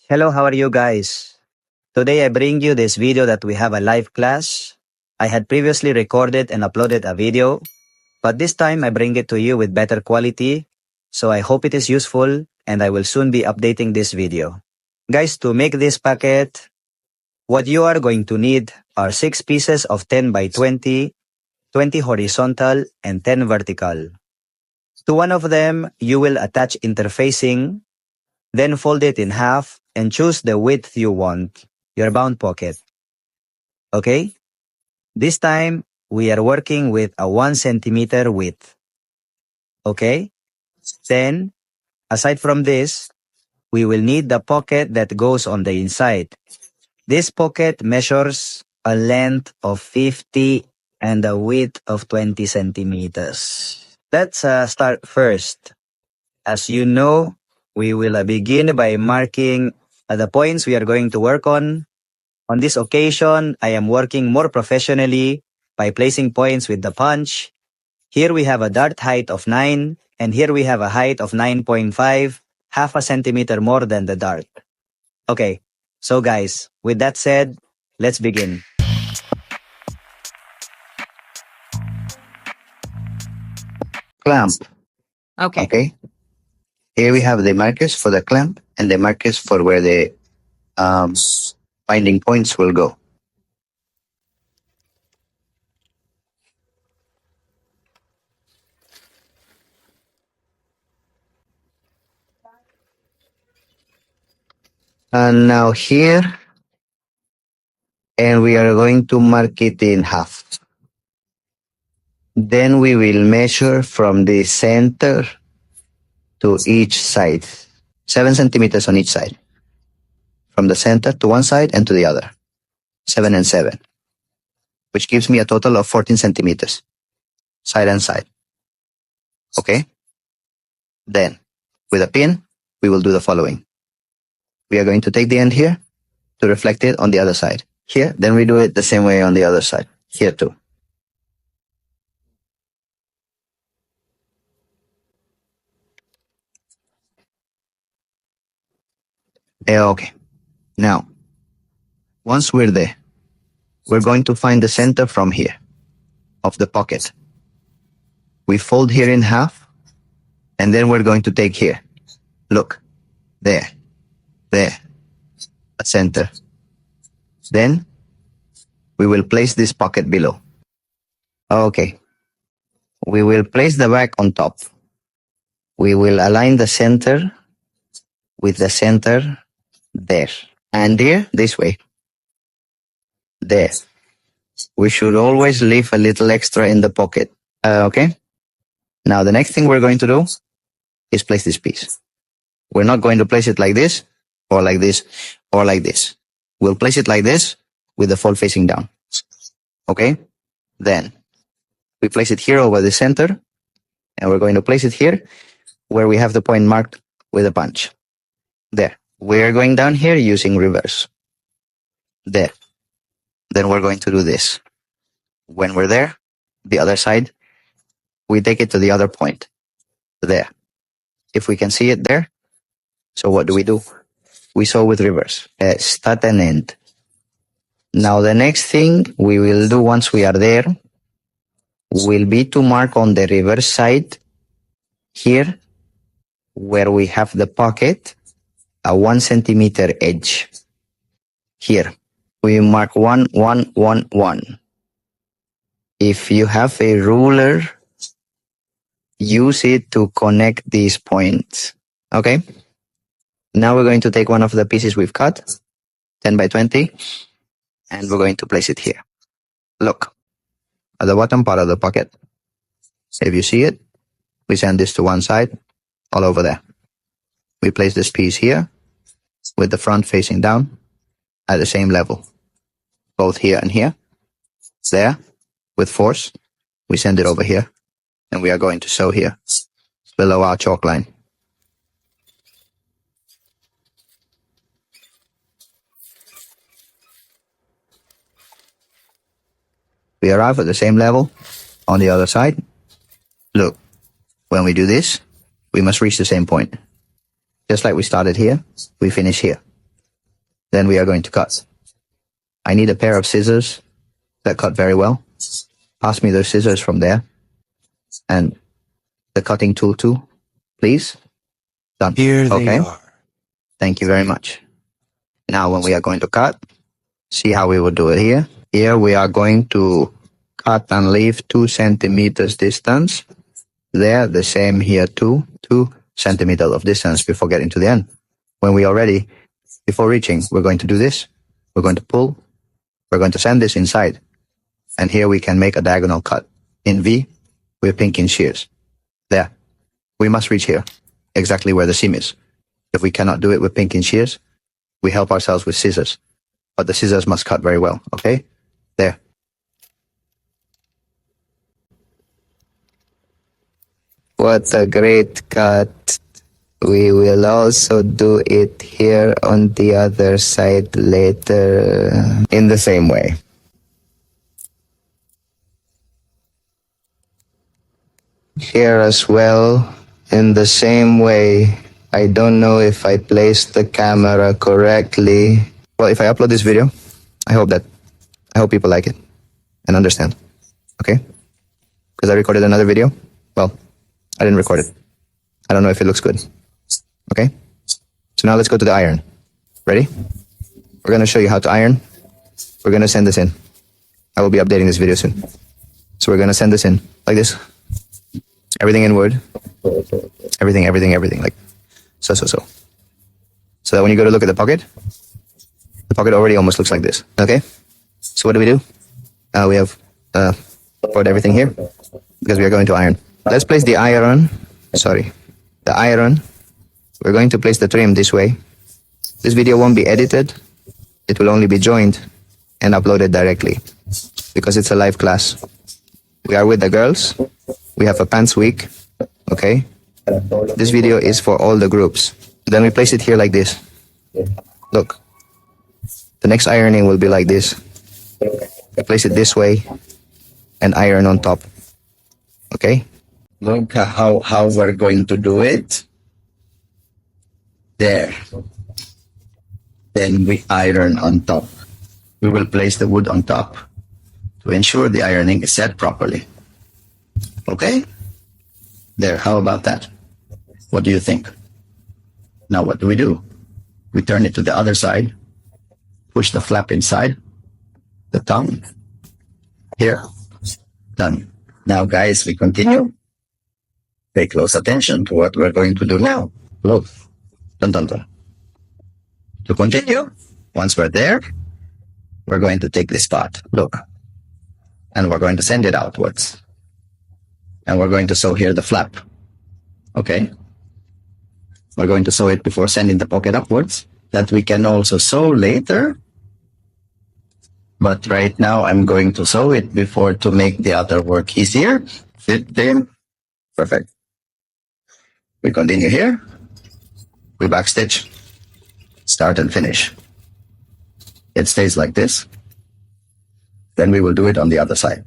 Hello, how are you guys? Today I bring you this video that we have a live class. I had previously recorded and uploaded a video, but this time I bring it to you with better quality, so I hope it is useful and I will soon be updating this video. Guys, to make this packet, what you are going to need are 6 pieces of 10 by 20, 20 horizontal and 10 vertical. To one of them, you will attach interfacing, then fold it in half and choose the width you want, your bound pocket. Okay? This time, we are working with a 1 centimeter width. Okay? Then, aside from this, we will need the pocket that goes on the inside. This pocket measures a length of 50 and a width of 20 centimeters. Let's start first. As you know, we will begin by marking the points we are going to work on. On this occasion, I am working more professionally by placing points with the punch. Here we have a dart height of 9, and here we have a height of 9.5, half a centimeter more than the dart. Okay, so guys, with that said, let's begin. Clamp. Okay. Okay. Here we have the markers for the clamp and the markers for where the binding points will go. And now here, and we are going to mark it in half. Then we will measure from the center to each side, 7 centimeters on each side. From the center to one side and to the other, 7 and 7, which gives me a total of 14 centimeters, side and side. Okay? Then, with a pin, we will do the following. We are going to take the end here to reflect it on the other side. Here, then we do it the same way on the other side. Here too. Okay. Now, once we're there, we're going to find the center from here, of the pocket. We fold here in half, and then we're going to take here. Look, there, a center. Then, we will place this pocket below. Okay. We will place the back on top. We will align the center with the center there. And here, this way. There. We should always leave a little extra in the pocket. Okay? Now, the next thing we're going to do is place this piece. We're not going to place it like this, or like this, or like this. We'll place it like this with the fold facing down. Okay? Then, we place it here over the center, and we're going to place it here where we have the point marked with a punch. There. We're going down here using reverse. There. Then we're going to do this. When we're there, the other side, we take it to the other point. There. If we can see it there, so what do? We sew with reverse. Start and end. Now the next thing we will do once we are there will be to mark on the reverse side here where we have the pocket a 1 centimeter edge. Here we mark 1, 1, 1, 1. If you have a ruler, use it to connect these points. Okay? Now we're going to take one of the pieces we've cut, 10 by 20, and we're going to place it here. Look, at the bottom part of the pocket. If you see it, we send this to one side, all over there. We place this piece here, with the front facing down, at the same level. Both here and here. There, with force, we send it over here, and we are going to sew here, below our chalk line. We arrive at the same level on the other side. Look, when we do this, we must reach the same point. Just like we started here, we finish here. Then we are going to cut. I need a pair of scissors that cut very well. Pass me those scissors from there. And the cutting tool too, please. Done. Here they Okay. are. Thank you very much. Now when we are going to cut, see how we will do it here. Here we are going to cut and leave 2 centimeters distance. There, the same here too, 2 centimeters of distance before getting to the end. When we are ready, before reaching, we're going to do this. We're going to pull. We're going to send this inside. And here we can make a diagonal cut in V with pinking shears. There. We must reach here, exactly where the seam is. If we cannot do it with pinking shears, we help ourselves with scissors. But the scissors must cut very well, okay? There. What a great cut. We will also do it here on the other side later in the same way. Here as well, in the same way. I don't know if I placed the camera correctly. Well, if I upload this video, I hope people like it and understand. Okay? Because I recorded another video. Well, I didn't record it. I don't know if it looks good. Okay? So now let's go to the iron. Ready? We're going to show you how to iron. We're going to send this in. I will be updating this video soon. So we're going to send this in like this. Everything in Word. Everything. Like so. So that when you go to look at the pocket already almost looks like this. Okay? So what do? We have put everything here because we are going to iron. Let's place the iron. The iron. We're going to place the trim this way. This video won't be edited. It will only be joined and uploaded directly because it's a live class. We are with the girls. We have a pants week. Okay? This video is for all the groups. Then we place it here like this. Look. The next ironing will be like this. We place it this way and iron on top. Okay? Look how we're going to do it. There. Then we iron on top. We will place the wood on top to ensure the ironing is set properly. Okay? There, how about that? What do you think? Now what do? We turn it to the other side, push the flap inside, the tongue. Here. Done. Now guys, we continue. Pay close attention to what we're going to do now. Look. Dun, dun, dun. To continue, once we're there, we're going to take this part. Look. And we're going to send it outwards. And we're going to sew here the flap. Okay? We're going to sew it before sending the pocket upwards. That we can also sew later. But right now, I'm going to sew it before to make the other work easier. 15. Perfect. We continue here. We backstitch. Start and finish. It stays like this. Then we will do it on the other side.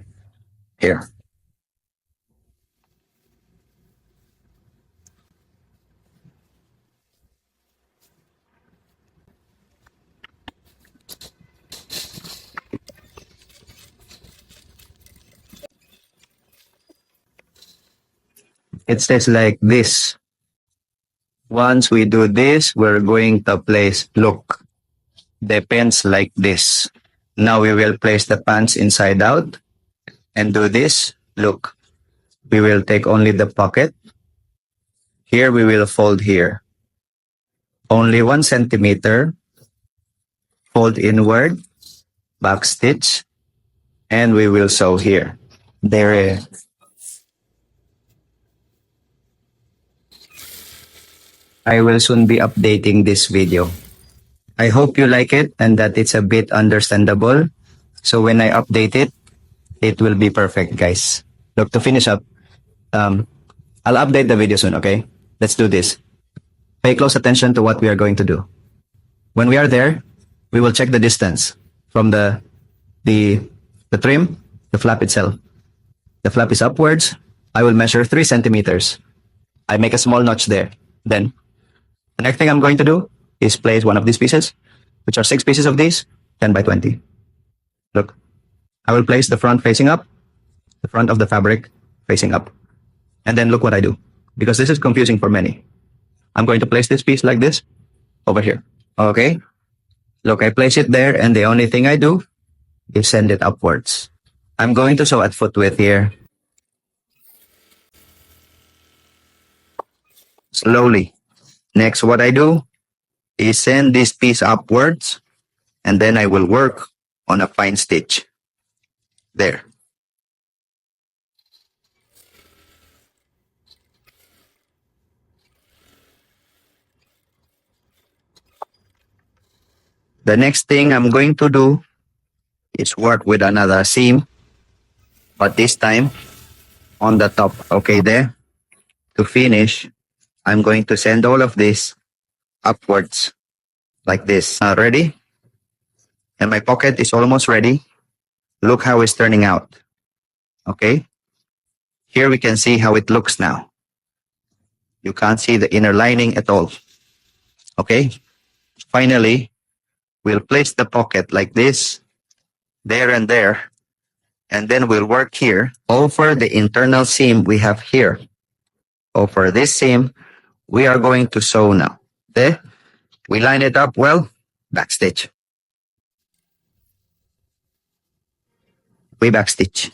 Here. It stays like this. Once we do this, we're going to place, look, the pants like this. Now we will place the pants inside out and do this. Look, we will take only the pocket. Here we will fold here. Only 1 centimeter. Fold inward, back stitch, and we will sew here. There. I will soon be updating this video. I hope you like it and that it's a bit understandable. So when I update it, it will be perfect, guys. Look, to finish up, I'll update the video soon, okay? Let's do this. Pay close attention to what we are going to do. When we are there, we will check the distance from the trim, the flap itself. The flap is upwards. I will measure 3 centimeters. I make a small notch there. Then, the next thing I'm going to do is place one of these pieces which are 6 pieces of these, 10 by 20. Look, I will place the front facing up, the front of the fabric facing up. And then look what I do, because this is confusing for many. I'm going to place this piece like this over here. Okay? Look, I place it there, and the only thing I do is send it upwards. I'm going to sew at foot width here. Slowly. Next, what I do is send this piece upwards, and then I will work on a fine stitch. There. The next thing I'm going to do is work with another seam, but this time on the top. Okay, there. To finish, I'm going to send all of this upwards like this. Ready? And my pocket is almost ready. Look how it's turning out. Okay? Here we can see how it looks now. You can't see the inner lining at all. Okay? Finally, we'll place the pocket like this, there and there, and then we'll work here over the internal seam we have here. Over this seam, we are going to sew now. There, we line it up well, backstitch. We backstitch.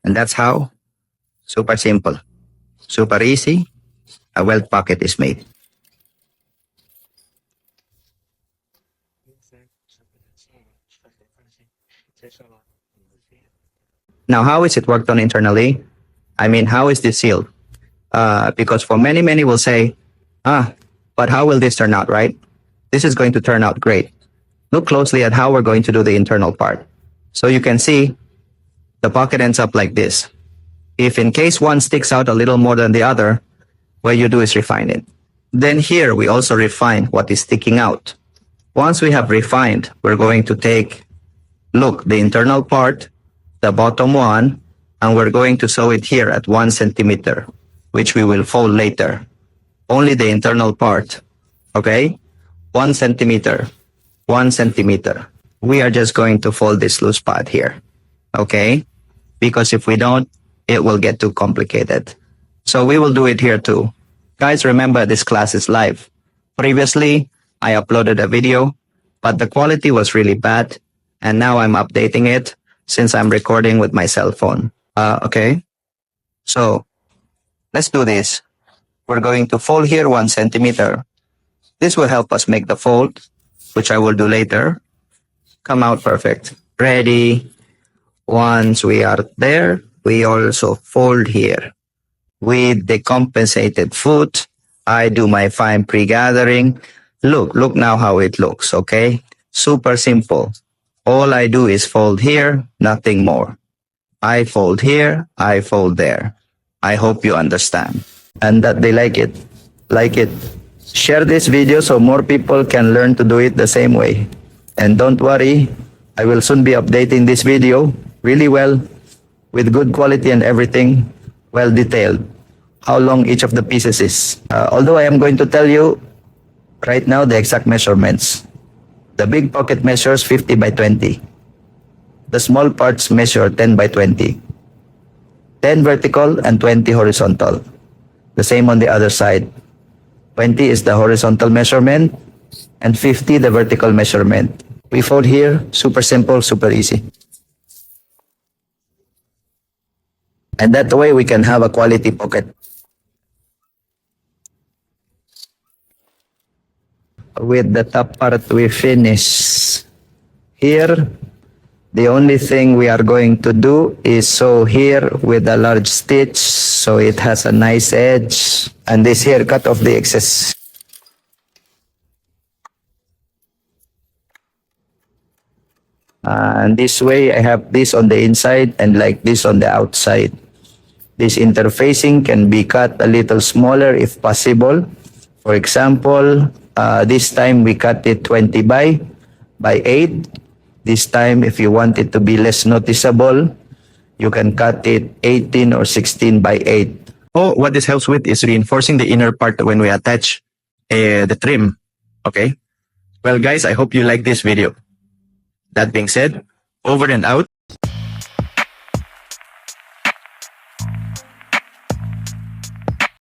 And that's how, super simple, super easy, a welt pocket is made. Now, how is it worked on internally? I mean, how is this sealed? Because for many will say, but how will this turn out, right? This is going to turn out great. Look closely at how we're going to do the internal part. So you can see the pocket ends up like this. If in case one sticks out a little more than the other, what you do is refine it. Then here we also refine what is sticking out. Once we have refined, we're going to take, look, the internal part, the bottom one, and we're going to sew it here at 1 centimeter, which we will fold later. Only the internal part, okay? 1 centimeter, 1 centimeter. We are just going to fold this loose part here, okay? Because if we don't, it will get too complicated. So we will do it here too. Guys, remember this class is live. Previously, I uploaded a video, but the quality was really bad, and now I'm updating it since I'm recording with my cell phone. Okay? So, let's do this. We're going to fold here 1 centimeter. This will help us make the fold, which I will do later. Come out perfect. Ready. Once we are there, we also fold here. With the compensated foot, I do my fine pre-gathering. Look now how it looks, okay? Super simple. All I do is fold here, nothing more. I fold here, I fold there. I hope you understand. And that they like it. Like it. Share this video so more people can learn to do it the same way. And don't worry, I will soon be updating this video really well, with good quality and everything, well detailed. How long each of the pieces is. Although I am going to tell you right now the exact measurements. The big pocket measures 50 by 20. The small parts measure 10 by 20. 10 vertical and 20 horizontal. The same on the other side. 20 is the horizontal measurement and 50 the vertical measurement. We fold here, super simple, super easy. And that way we can have a quality pocket. With the top part we finish. Here, the only thing we are going to do is sew here with a large stitch so it has a nice edge. And this here, cut off the excess. And this way I have this on the inside and like this on the outside. This interfacing can be cut a little smaller if possible. For example, this time we cut it 20 by 8. This time, if you want it to be less noticeable, you can cut it 18 or 16 by 8. Oh, what this helps with is reinforcing the inner part when we attach the trim. Okay? Well, guys, I hope you like this video. That being said, over and out.